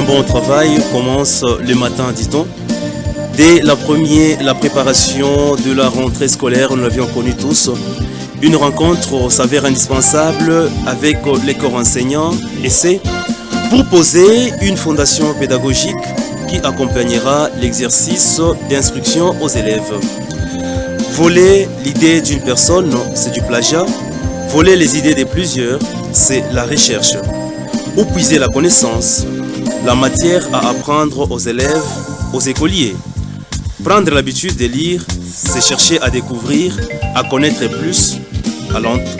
bon travail commence le matin, dit-on. Dès la préparation de la rentrée scolaire, nous l'avions connu tous. Une rencontre s'avère indispensable avec les corps enseignants et c'est pour poser une fondation pédagogique qui accompagnera l'exercice d'instruction aux élèves. Voler l'idée d'une personne, c'est du plagiat. Voler les idées de plusieurs, c'est la recherche. Ou puiser la connaissance, la matière à apprendre aux élèves, aux écoliers. Prendre l'habitude de lire, c'est chercher à découvrir, à connaître plus,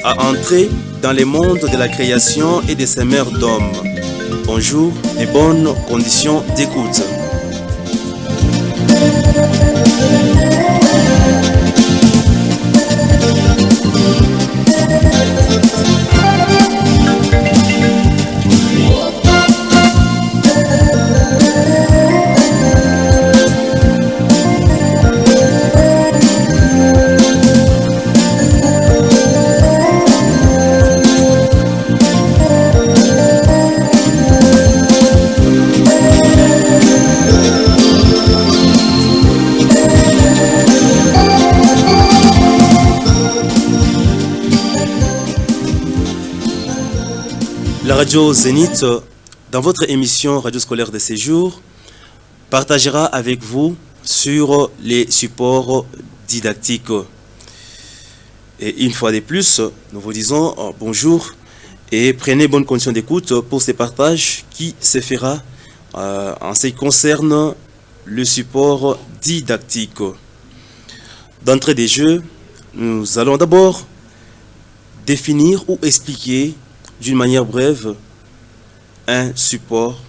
à entrer dans les mondes de la création et des semeurs d'hommes. Bonjour et bonnes conditions d'écoute. La radio Zénith, dans votre émission Radio Scolaire de Séjour, partagera avec vous sur les supports didactiques. Et une fois de plus, nous vous disons bonjour et prenez bonne condition d'écoute pour ce partage qui se fera en ce qui concerne le support didactique. D'entrée des jeux, nous allons d'abord définir ou expliquer d'une manière brève, un support,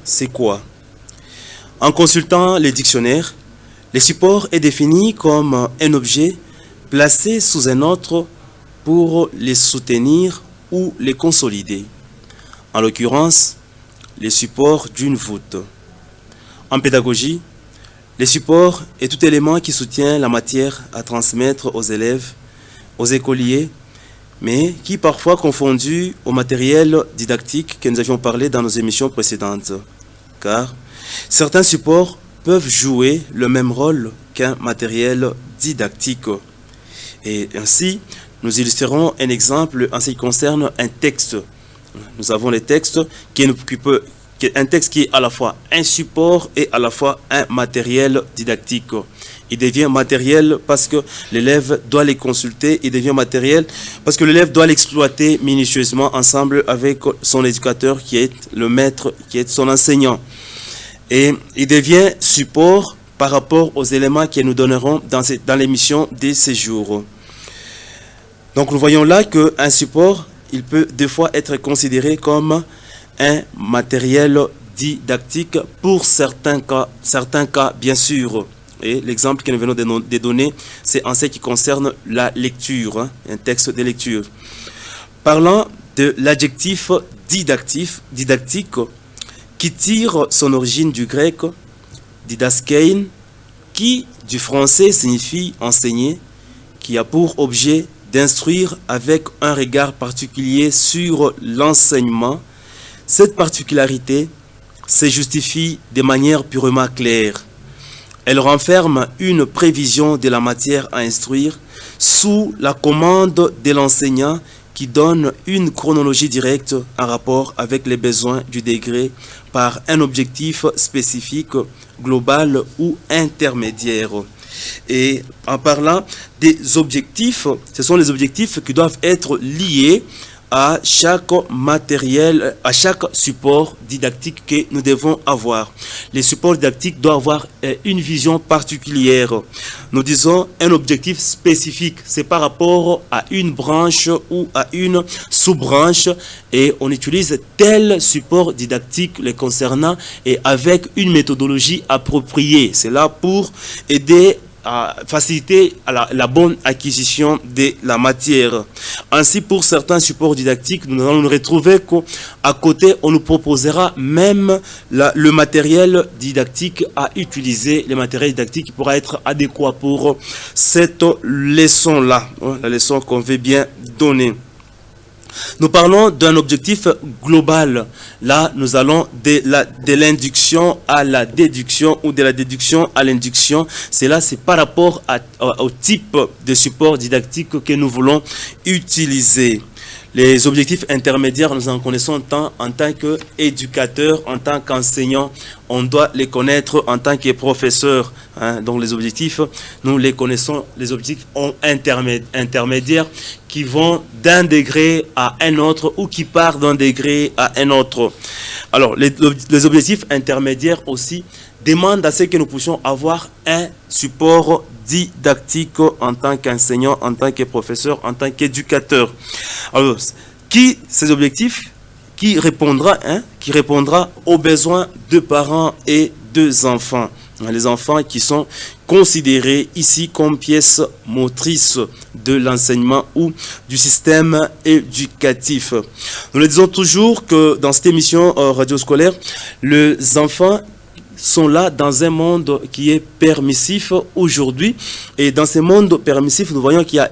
c'est quoi? En consultant les dictionnaires, le support est défini comme un objet placé sous un autre pour les soutenir ou les consolider. En l'occurrence, le support d'une voûte. En pédagogie, le support est tout élément qui soutient la matière à transmettre aux élèves, aux écoliers, mais qui parfois confondu au matériel didactique que nous avions parlé dans nos émissions précédentes. Car certains supports peuvent jouer le même rôle qu'un matériel didactique. Et ainsi, nous illustrerons un exemple en ce qui concerne un texte. Nous avons les textes un texte qui est à la fois un support et à la fois un matériel didactique. Il devient matériel parce que l'élève doit les consulter, il devient matériel parce que l'élève doit l'exploiter minutieusement ensemble avec son éducateur qui est le maître, qui est son enseignant. Et il devient support par rapport aux éléments que nous donnerons dans l'émission des séjours. Donc nous voyons là qu'un support, il peut des fois être considéré comme un matériel didactique pour certains cas bien sûr. Et l'exemple que nous venons de donner, c'est en ce qui concerne la lecture, un texte de lecture. Parlant de l'adjectif didactique, qui tire son origine du grec didaskein, qui du français signifie enseigner, qui a pour objet d'instruire avec un regard particulier sur l'enseignement. Cette particularité se justifie de manière purement claire. Elle renferme une prévision de la matière à instruire sous la commande de l'enseignant qui donne une chronologie directe en rapport avec les besoins du degré par un objectif spécifique, global ou intermédiaire. Et en parlant des objectifs, ce sont les objectifs qui doivent être liés à chaque matériel, à chaque support didactique que nous devons avoir. Les supports didactiques doivent avoir une vision particulière. Nous disons un objectif spécifique, c'est par rapport à une branche ou à une sous-branche et on utilise tel support didactique les concernant et avec une méthodologie appropriée. C'est là pour aider à faciliter la bonne acquisition de la matière. Ainsi, pour certains supports didactiques, nous allons nous retrouver qu'à côté, on nous proposera même le matériel didactique à utiliser, le matériel didactique qui pourra être adéquat pour cette leçon-là, la leçon qu'on veut bien donner. Nous parlons d'un objectif global. Là, nous allons de l'induction à la déduction ou de la déduction à l'induction. C'est par rapport au type de support didactique que nous voulons utiliser. Les objectifs intermédiaires, nous en connaissons en tant qu'éducateur, en tant qu'enseignant. On doit les connaître en tant que professeur. Donc les objectifs, nous les connaissons, les objectifs intermédiaires qui vont d'un degré à un autre ou qui partent d'un degré à un autre. Alors les objectifs intermédiaires aussi demandent à ce que nous puissions avoir un support didactique en tant qu'enseignant, en tant que professeur, en tant qu'éducateur. Alors, ces objectifs qui répondra aux besoins de parents et des enfants. Les enfants qui sont considérés ici comme pièces motrices de l'enseignement ou du système éducatif. Nous le disons toujours que dans cette émission radioscolaire, les enfants sont là dans un monde qui est permissif aujourd'hui. Et dans ce monde permissif, nous voyons qu'il y a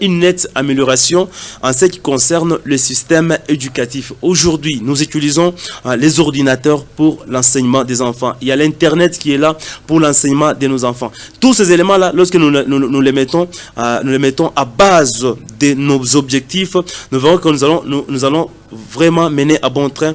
une nette amélioration en ce qui concerne le système éducatif. Aujourd'hui, nous utilisons les ordinateurs pour l'enseignement des enfants. Il y a l'Internet qui est là pour l'enseignement de nos enfants. Tous ces éléments-là, lorsque nous les mettons à base de nos objectifs, nous verrons que nous allons vraiment mener à bon train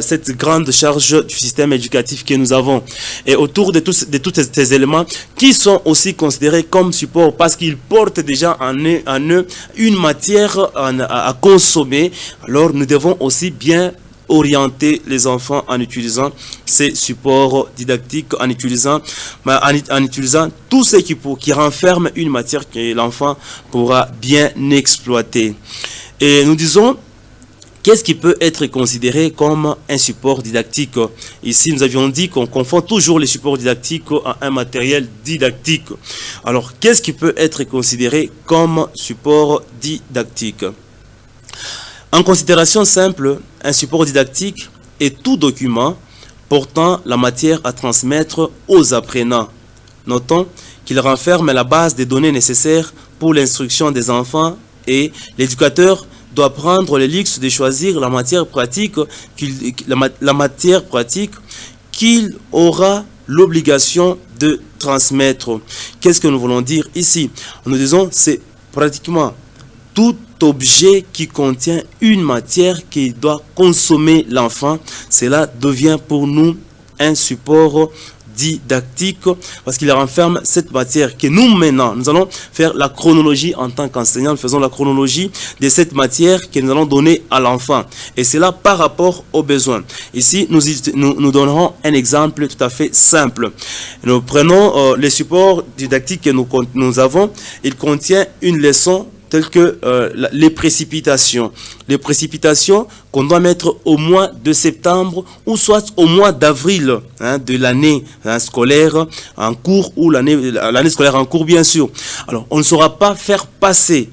cette grande charge du système éducatif que nous avons. Et autour de tous ces éléments qui sont aussi considérés comme support parce qu'ils portent déjà en eux une matière à consommer, alors nous devons aussi bien orienter les enfants en utilisant ces supports didactiques, en utilisant tout ce qui renferme une matière que l'enfant pourra bien exploiter. Et nous disons, qu'est-ce qui peut être considéré comme un support didactique? Ici, nous avions dit qu'on confond toujours les supports didactiques à un matériel didactique. Alors, qu'est-ce qui peut être considéré comme support didactique? En considération simple, un support didactique est tout document portant la matière à transmettre aux apprenants. Notons qu'il renferme la base des données nécessaires pour l'instruction des enfants et l'éducateur doit prendre le luxe de choisir la matière pratique qu'il aura l'obligation de transmettre. Qu'est-ce que nous voulons dire ici? Nous disons c'est pratiquement tout objet qui contient une matière qui doit consommer l'enfant. Cela devient pour nous un support didactique parce qu'il renferme cette matière que nous maintenant, nous allons faire la chronologie en tant qu'enseignant, nous faisons la chronologie de cette matière que nous allons donner à l'enfant et c'est là par rapport aux besoins. Ici, nous donnerons un exemple tout à fait simple. Nous prenons les supports didactiques que nous avons, il contient une leçon telles que les précipitations. Les précipitations qu'on doit mettre au mois de septembre ou soit au mois d'avril de l'année scolaire en cours ou l'année scolaire en cours bien sûr. Alors on ne saura pas faire passer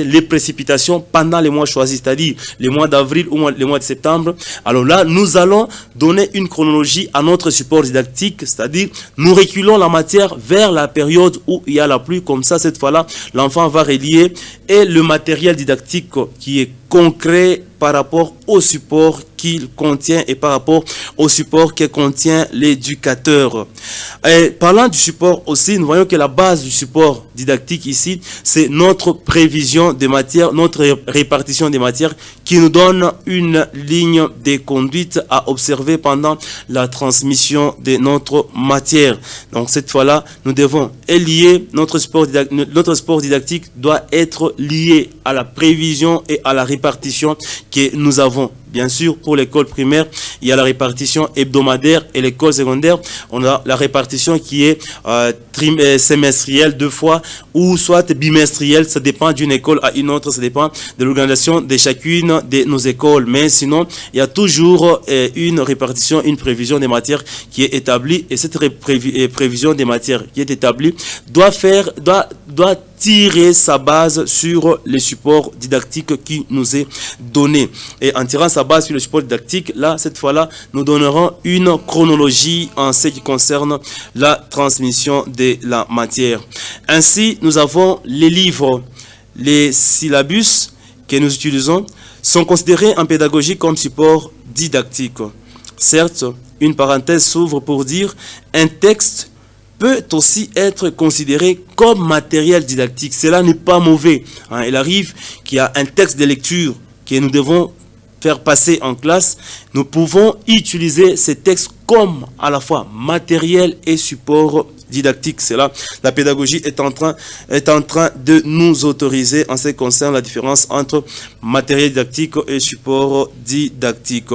les précipitations pendant les mois choisis, c'est-à-dire les mois d'avril ou les mois de septembre. Alors là, nous allons donner une chronologie à notre support didactique, c'est-à-dire nous reculons la matière vers la période où il y a la pluie. Comme ça, cette fois-là, l'enfant va relier et le matériel didactique qui est concret par rapport au support qu'il contient et par rapport au support que contient l'éducateur. Et parlant du support aussi, nous voyons que la base du support didactique ici, c'est notre prévision des matières, notre répartition des matières qui nous donne une ligne de conduite à observer pendant la transmission de notre matière. Donc cette fois-là, nous devons lier notre support didactique doit être lié à la prévision et à la répartition que nous avons. Bien sûr, pour l'école primaire, il y a la répartition hebdomadaire et l'école secondaire, on a la répartition qui est semestrielle 2 fois ou soit bimestrielle, ça dépend d'une école à une autre, ça dépend de l'organisation de chacune de nos écoles. Mais sinon, il y a toujours une répartition, une prévision des matières qui est établie et cette prévision des matières qui est établie doit tirer sa base sur les supports didactiques qui nous est donné. Et en tirant sa base sur le support didactique, là, cette fois-là, nous donnerons une chronologie en ce qui concerne la transmission de la matière. Ainsi, nous avons les livres, les syllabus que nous utilisons sont considérés en pédagogie comme support didactique. Certes, une parenthèse s'ouvre pour dire un texte peut aussi être considéré comme matériel didactique. Cela n'est pas mauvais. Il arrive qu'il y a un texte de lecture que nous devons faire passer en classe. Nous pouvons utiliser ces textes comme à la fois matériel et support didactique. C'est là, la pédagogie est en train de nous autoriser en ce qui concerne la différence entre matériel didactique et support didactique.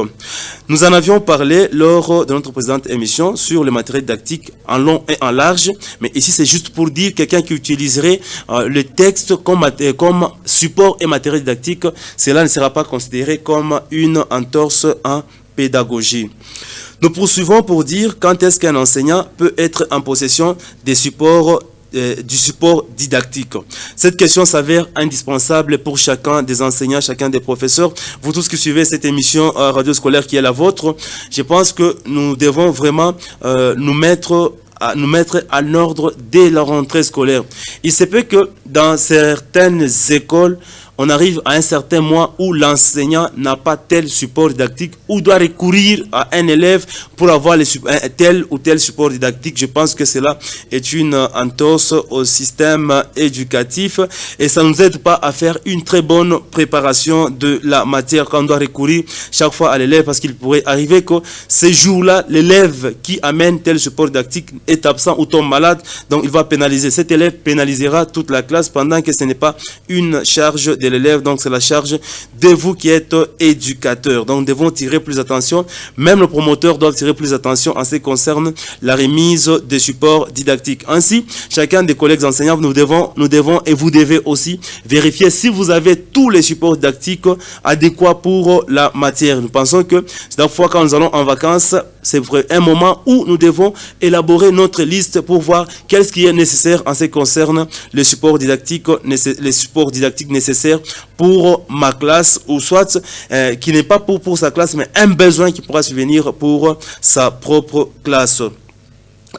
Nous en avions parlé lors de notre précédente émission sur le matériel didactique en long et en large, mais ici c'est juste pour dire quelqu'un qui utiliserait le texte comme support et matériel didactique, cela ne sera pas considéré comme une entorse en pédagogie. Nous poursuivons pour dire quand est-ce qu'un enseignant peut être en possession des supports du support didactique. Cette question s'avère indispensable pour chacun des enseignants, chacun des professeurs. Vous tous qui suivez cette émission radio scolaire qui est la vôtre, je pense que nous devons vraiment nous mettre en ordre dès la rentrée scolaire. Il se peut que dans certaines écoles, on arrive à un certain mois où l'enseignant n'a pas tel support didactique ou doit recourir à un élève pour avoir tel ou tel support didactique. Je pense que cela est une entorse au système éducatif et ça ne nous aide pas à faire une très bonne préparation de la matière quand on doit recourir chaque fois à l'élève, parce qu'il pourrait arriver que ces jours-là, l'élève qui amène tel support didactique est absent ou tombe malade, donc il va pénaliser. Cet élève pénalisera toute la classe pendant que ce n'est pas une charge de l'élève, donc c'est la charge de vous qui êtes éducateurs. Donc nous devons tirer plus attention, même le promoteur doit tirer plus attention en ce qui concerne la remise des supports didactiques. Ainsi, chacun des collègues enseignants, nous devons et vous devez aussi vérifier si vous avez tous les supports didactiques adéquats pour la matière. Nous pensons que c'est la fois quand nous allons en vacances, c'est un moment où nous devons élaborer notre liste pour voir qu'est-ce qui est nécessaire en ce qui concerne les supports didactiques nécessaires pour ma classe, ou soit qui n'est pas pour sa classe, mais un besoin qui pourra subvenir pour sa propre classe.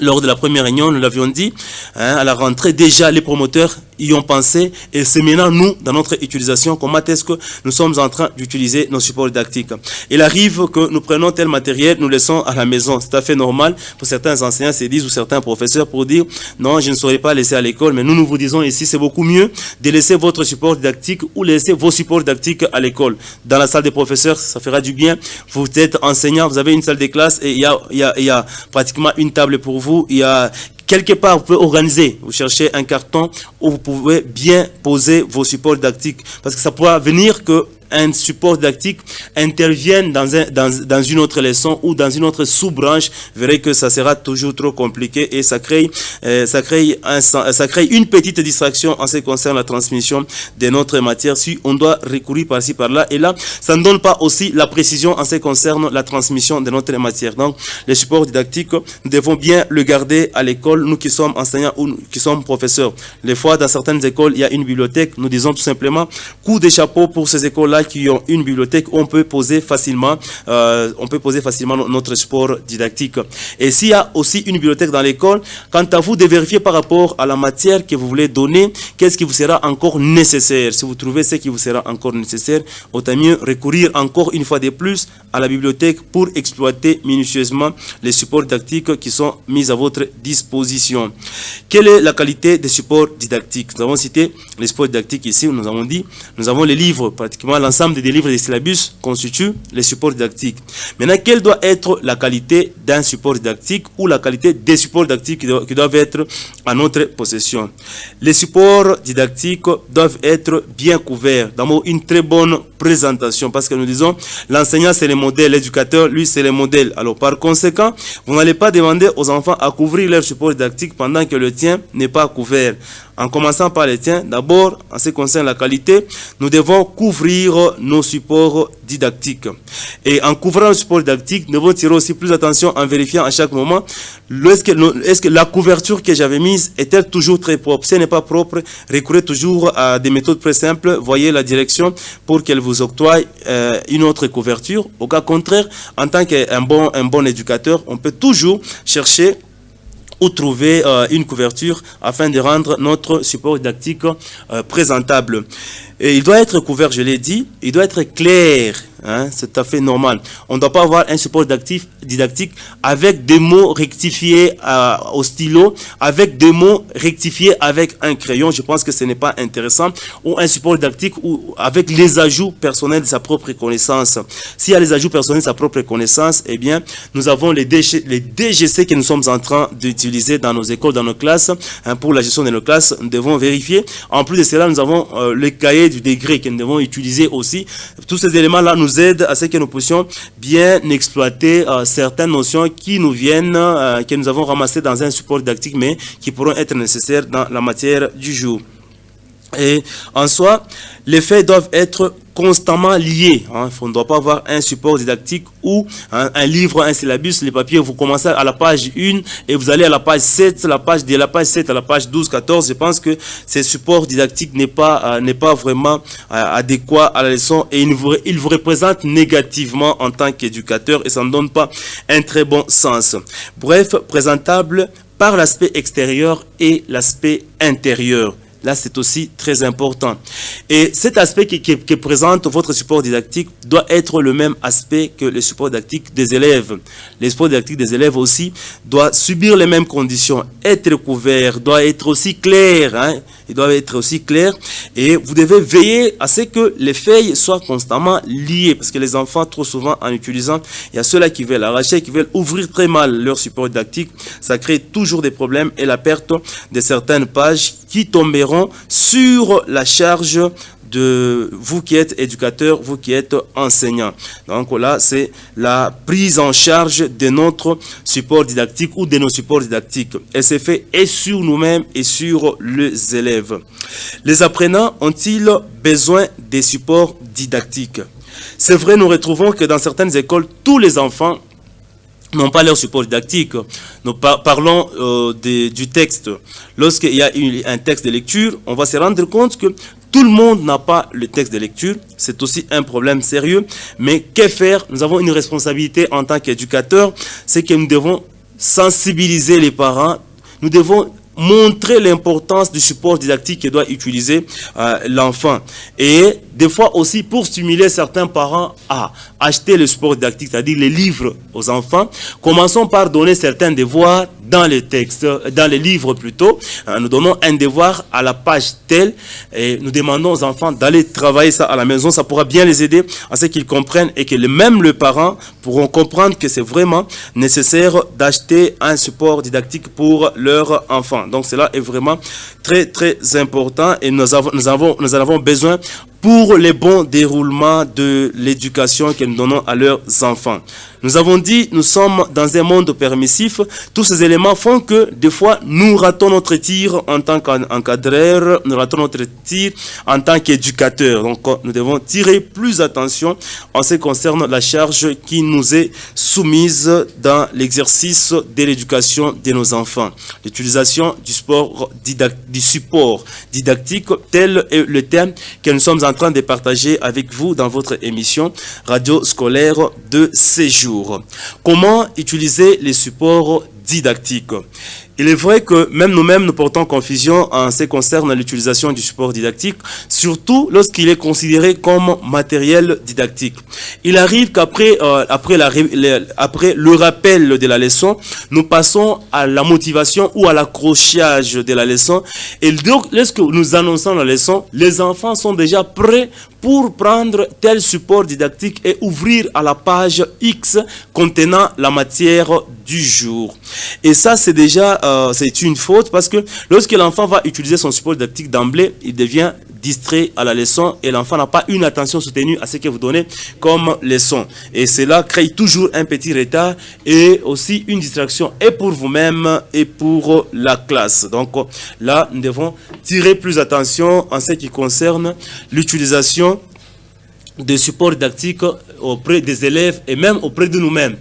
Lors de la première réunion, nous l'avions dit, à la rentrée, déjà les promoteurs y ont pensé, et c'est maintenant nous, dans notre utilisation, comment est-ce que nous sommes en train d'utiliser nos supports didactiques. Il arrive que nous prenons tel matériel, nous laissons à la maison. C'est tout à fait normal pour certains enseignants se disent, ou certains professeurs, pour dire non, je ne saurais pas laisser à l'école, mais nous vous disons ici, c'est beaucoup mieux de laisser votre support didactique ou laisser vos supports didactiques à l'école. Dans la salle des professeurs, ça fera du bien. Vous êtes enseignant, vous avez une salle de classe et il y a pratiquement une table pour vous, il y a quelque part, vous pouvez organiser, vous cherchez un carton où vous pouvez bien poser vos supports didactiques, parce que ça pourra venir que un support didactique intervienne dans une autre leçon ou dans une autre sous-branche. Vous verrez que ça sera toujours trop compliqué et ça crée une petite distraction en ce qui concerne la transmission de notre matière si on doit recourir par-ci par-là. Et là, ça ne donne pas aussi la précision en ce qui concerne la transmission de notre matière. Donc, les supports didactiques, nous devons bien le garder à l'école, nous qui sommes enseignants ou qui sommes professeurs. Les fois, dans certaines écoles, il y a une bibliothèque. Nous disons tout simplement, coup de chapeau pour ces écoles-là qui ont une bibliothèque où on peut poser facilement notre support didactique. Et s'il y a aussi une bibliothèque dans l'école, quant à vous de vérifier par rapport à la matière que vous voulez donner, qu'est-ce qui vous sera encore nécessaire. Si vous trouvez ce qui vous sera encore nécessaire, autant mieux recourir encore une fois de plus à la bibliothèque pour exploiter minutieusement les supports didactiques qui sont mis à votre disposition. Quelle est la qualité des supports didactiques? Nous avons cité les supports didactiques ici, nous avons dit, nous avons les livres, pratiquement l'ensemble des livres des syllabus constituent les supports didactiques. Maintenant, quelle doit être la qualité d'un support didactique ou la qualité des supports didactiques qui doivent être à notre possession? Les supports didactiques doivent être bien couverts, d'abord une très bonne présentation, parce que nous disons, l'enseignant c'est le modèle, l'éducateur, lui c'est le modèle. Alors par conséquent, vous n'allez pas demander aux enfants à couvrir leur support didactique pendant que le tien n'est pas couvert. En commençant par les tiens, d'abord, en ce qui concerne la qualité, nous devons couvrir nos supports didactiques. Et en couvrant le support didactique, nous devons tirer aussi plus attention en vérifiant à chaque moment, est-ce que la couverture que j'avais mise est-elle toujours très propre? Si elle n'est pas propre, recourez toujours à des méthodes très simples. Voyez la direction pour qu'elle vous octroie une autre couverture. Au cas contraire, en tant qu'un bon éducateur, on peut toujours chercher ou trouver une couverture afin de rendre notre support didactique présentable. Et il doit être couvert, je l'ai dit, il doit être clair, hein, c'est tout à fait normal. On ne doit pas avoir un support didactique avec des mots rectifiés au stylo, avec des mots rectifiés avec un crayon. Je pense que ce n'est pas intéressant. Ou un support didactique ou avec les ajouts personnels de sa propre connaissance. S'il y a les ajouts personnels de sa propre connaissance, eh bien, nous avons les DGC que nous sommes en train d'utiliser dans nos écoles, dans nos classes, hein, pour la gestion de nos classes. Nous devons vérifier. En plus de cela, nous avons le cahier du degré que nous devons utiliser aussi. Tous ces éléments-là nous aident à ce que nous puissions bien exploiter certaines notions qui nous viennent, que nous avons ramassées dans un support didactique, mais qui pourront être nécessaires dans la matière du jour. Et en soi, les faits doivent être constamment liés. Hein. On ne doit pas avoir un support didactique ou un livre, un syllabus, les papiers, vous commencez à la page 1 et vous allez à la page 7, de la page 7 à la page 12, 14. Je pense que ce support didactique n'est pas vraiment adéquat à la leçon et il vous représente négativement en tant qu'éducateur et ça ne donne pas un très bon sens. Bref, présentable par l'aspect extérieur et l'aspect intérieur. Là, c'est aussi très important. Et cet aspect qui présente votre support didactique doit être le même aspect que le support didactique des élèves. Le support didactique des élèves aussi doit subir les mêmes conditions, être couvert, doit être aussi clair. Hein? Il doit être aussi clair. Et vous devez veiller à ce que les feuilles soient constamment liées. Parce que les enfants, trop souvent, en utilisant, il y a ceux-là qui veulent arracher, qui veulent ouvrir très mal leur support didactique. Ça crée toujours des problèmes et la perte de certaines pages qui tomberont sur la charge de vous qui êtes éducateur, vous qui êtes enseignant. Donc là, c'est la prise en charge de notre support didactique ou de nos supports didactiques. Et c'est fait et sur nous-mêmes et sur les élèves. Les apprenants ont-ils besoin des supports didactiques? C'est vrai, nous retrouvons que dans certaines écoles, tous les enfants n'ont pas leur support didactique. Nous parlons du texte. Lorsqu'il y a un texte de lecture, on va se rendre compte que tout le monde n'a pas le texte de lecture. C'est aussi un problème sérieux. Mais que faire? Nous avons une responsabilité en tant qu'éducateurs. C'est que nous devons sensibiliser les parents. Nous devons montrer l'importance du support didactique que doit utiliser l'enfant. Et des fois aussi pour stimuler certains parents à acheter le support didactique, c'est-à-dire les livres aux enfants, commençons par donner certains devoirs dans les textes, dans les livres plutôt. Nous donnons un devoir à la page telle et nous demandons aux enfants d'aller travailler ça à la maison. Ça pourra bien les aider à ce qu'ils comprennent et que même les parents pourront comprendre que c'est vraiment nécessaire d'acheter un support didactique pour leur enfant. Donc cela est vraiment très très important et nous en avons besoin pour le bon déroulement de l'éducation que nous donnons à leurs enfants. Nous avons dit, nous sommes dans un monde permissif. Tous ces éléments font que, des fois, nous ratons notre tir en tant qu'encadreur, nous ratons notre tir en tant qu'éducateur. Donc, nous devons tirer plus attention en ce qui concerne la charge qui nous est soumise dans l'exercice de l'éducation de nos enfants. L'utilisation du support didactique, tel est le thème que nous sommes en train de partager avec vous dans votre émission Radio Scolaire de Séjour. Comment utiliser les supports didactiques? Il est vrai que même nous-mêmes, nous portons confusion en ce qui concerne l'utilisation du support didactique, surtout lorsqu'il est considéré comme matériel didactique. Il arrive qu'après après le rappel de la leçon, nous passons à la motivation ou à l'accrochage de la leçon. Et donc, lorsque nous annonçons la leçon, les enfants sont déjà prêts pour prendre tel support didactique et ouvrir à la page X contenant la matière du jour. Et ça, c'est déjà c'est une faute parce que lorsque l'enfant va utiliser son support didactique d'emblée, il devient distrait à la leçon et l'enfant n'a pas une attention soutenue à ce que vous donnez comme leçon. Et cela crée toujours un petit retard et aussi une distraction et pour vous-même et pour la classe. Donc là, nous devons tirer plus attention en ce qui concerne l'utilisation des supports didactiques auprès des élèves et même auprès de nous-mêmes.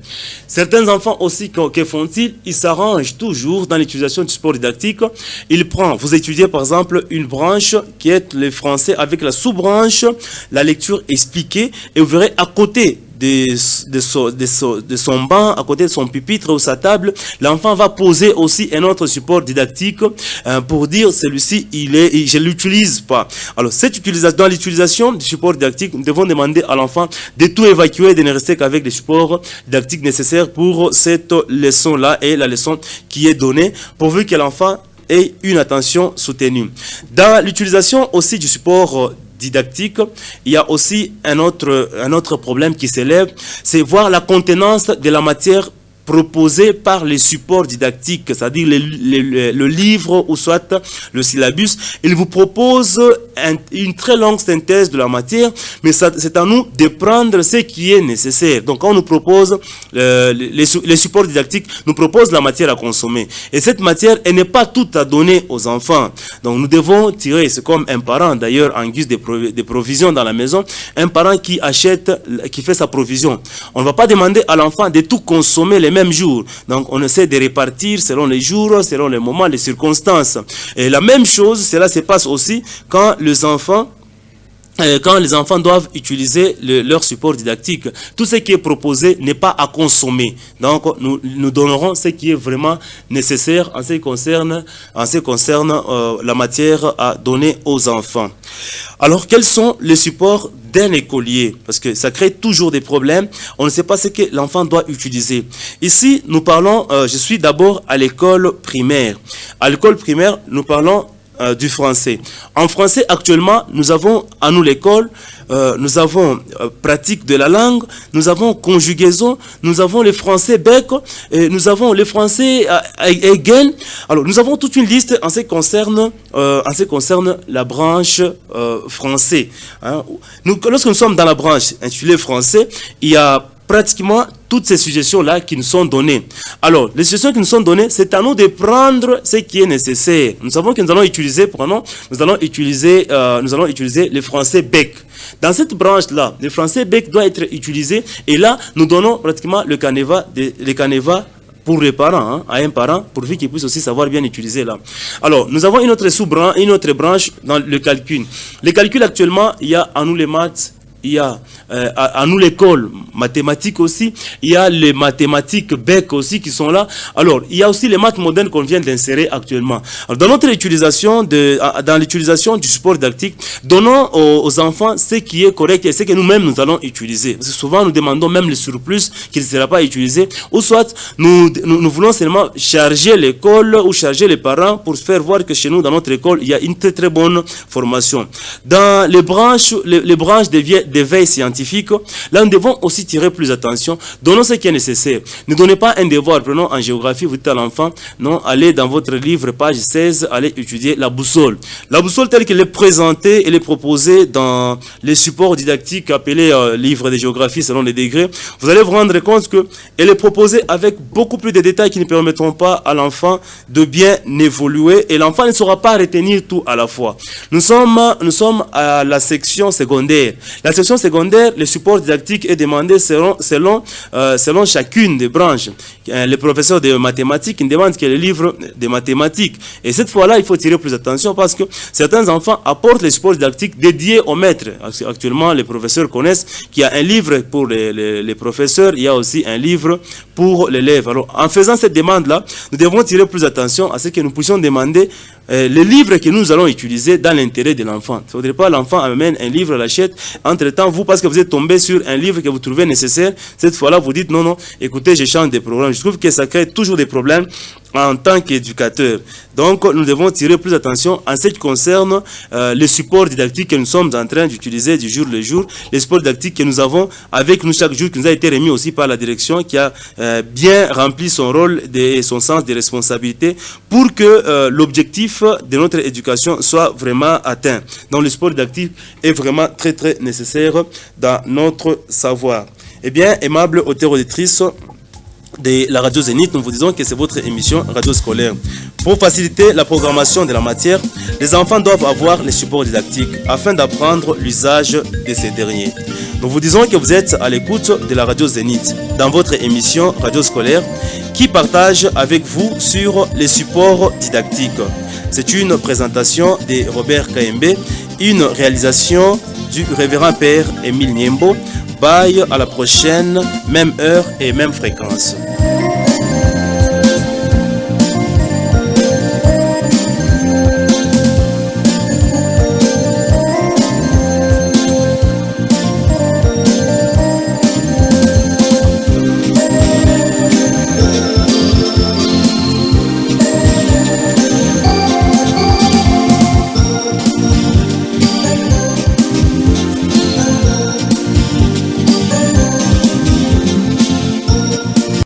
Certains enfants aussi, que font-ils? Ils s'arrangent toujours dans l'utilisation du support didactique. Vous étudiez par exemple une branche qui est le français avec la sous-branche, la lecture expliquée et vous verrez à côté de son banc, à côté de son pupitre ou sa table, l'enfant va poser aussi un autre support didactique pour dire celui-ci, je ne l'utilise pas. Alors, dans l'utilisation du support didactique, nous devons demander à l'enfant de tout évacuer, de ne rester qu'avec les supports didactiques nécessaires pour cette leçon-là et la leçon qui est donnée, pourvu que l'enfant ait une attention soutenue. Dans l'utilisation aussi du support didactique, il y a aussi un autre problème qui s'élève, c'est voir la contenance de la matière proposé par les supports didactiques, c'est-à-dire le livre ou soit le syllabus. Il vous propose une très longue synthèse de la matière, mais c'est à nous de prendre ce qui est nécessaire. Donc, quand on nous propose, les supports didactiques nous proposent la matière à consommer. Et cette matière, elle n'est pas toute à donner aux enfants. Donc, nous devons tirer, c'est comme un parent, d'ailleurs, en guise de provision dans la maison, un parent qui achète, qui fait sa provision. On ne va pas demander à l'enfant de tout consommer les mêmes jours. Donc, on essaie de répartir selon les jours, selon les moments, les circonstances. Et la même chose, cela se passe aussi quand les enfants doivent utiliser leur support didactique. Tout ce qui est proposé n'est pas à consommer. Donc, nous donnerons ce qui est vraiment nécessaire en ce qui concerne la matière à donner aux enfants. Alors, quels sont les supports d'un écolier? Parce que ça crée toujours des problèmes. On ne sait pas ce que l'enfant doit utiliser. Ici, nous parlons, je suis d'abord à l'école primaire. À l'école primaire, nous parlons du français. En français, actuellement, nous avons à nous l'école, nous avons pratique de la langue, nous avons conjugaison, nous avons les français bec, et nous avons les français again. Alors, nous avons toute une liste en ce qui concerne la branche français. Hein. Lorsque nous sommes dans la branche intitulée français, il y a pratiquement toutes ces suggestions-là qui nous sont données. Alors, les suggestions qui nous sont données, c'est à nous de prendre ce qui est nécessaire. Nous savons que nous allons utiliser, nous allons utiliser les français bec. Dans cette branche-là, le français bec doit être utilisé, et là, nous donnons pratiquement le canevas pour les parents, hein, à un parent, pourvu qu'il puisse aussi savoir bien utiliser là. Alors, nous avons une autre branche dans le calcul. Le calcul, actuellement, il y a à nous les maths, il y a à nous l'école mathématiques aussi, il y a les mathématiques bec aussi qui sont là. Alors, il y a aussi les maths modernes qu'on vient d'insérer actuellement. Alors, dans notre utilisation dans l'utilisation du support didactique, donnons aux enfants ce qui est correct et ce que nous-mêmes nous allons utiliser. Parce que souvent, nous demandons même le surplus qui ne sera pas utilisé, ou soit nous voulons seulement charger l'école ou charger les parents pour faire voir que chez nous, dans notre école, il y a une très très bonne formation. Dans les branches d'éveil scientifique, là nous devons aussi tirer plus attention. Donnons ce qui est nécessaire. Ne donnez pas un devoir. Prenons en géographie, vous dites à l'enfant, non, allez dans votre livre, page 16, allez étudier la boussole. La boussole telle qu'elle est présentée, elle est proposée dans les supports didactiques appelés livres de géographie selon les degrés. Vous allez vous rendre compte qu'elle est proposée avec beaucoup plus de détails qui ne permettront pas à l'enfant de bien évoluer, et l'enfant ne saura pas retenir tout à la fois. Nous sommes à la section secondaire. La section secondaire, le support didactique est demandé selon chacune des branches. Les professeurs de mathématiques ne demandent que les livres de mathématiques. Et cette fois-là, il faut tirer plus attention parce que certains enfants apportent les supports didactiques dédiés au maître. Actuellement, les professeurs connaissent qu'il y a un livre pour les professeurs, il y a aussi un livre pour l'élève. Alors, en faisant cette demande-là, nous devons tirer plus attention à ce que nous puissions demander les livres que nous allons utiliser dans l'intérêt de l'enfant. Il ne faudrait pas l'enfant amène un livre, l'achète. Entre-temps, vous, parce que vous êtes tombé sur un livre que vous trouvez nécessaire, cette fois-là, vous dites non, écoutez, je change des programmes. Je trouve que ça crée toujours des problèmes en tant qu'éducateur. Donc, nous devons tirer plus attention en ce qui concerne les supports didactiques que nous sommes en train d'utiliser du jour le jour, les supports didactiques que nous avons avec nous chaque jour, qui nous a été remis aussi par la direction, qui a bien rempli son rôle et son sens de responsabilité pour que l'objectif de notre éducation soit vraiment atteint. Donc, le support didactique est vraiment très très nécessaire dans notre savoir. Eh bien, aimables auditeurs auditrices de la Radio Zénith, nous vous disons que c'est votre émission radio scolaire. Pour faciliter la programmation de la matière, les enfants doivent avoir les supports didactiques afin d'apprendre l'usage de ces derniers. Nous vous disons que vous êtes à l'écoute de la Radio Zénith dans votre émission radio scolaire qui partage avec vous sur les supports didactiques. C'est une présentation de Robert Kaembe, une réalisation du révérend Père Émile Niembo Bye, à la prochaine, même heure et même fréquence.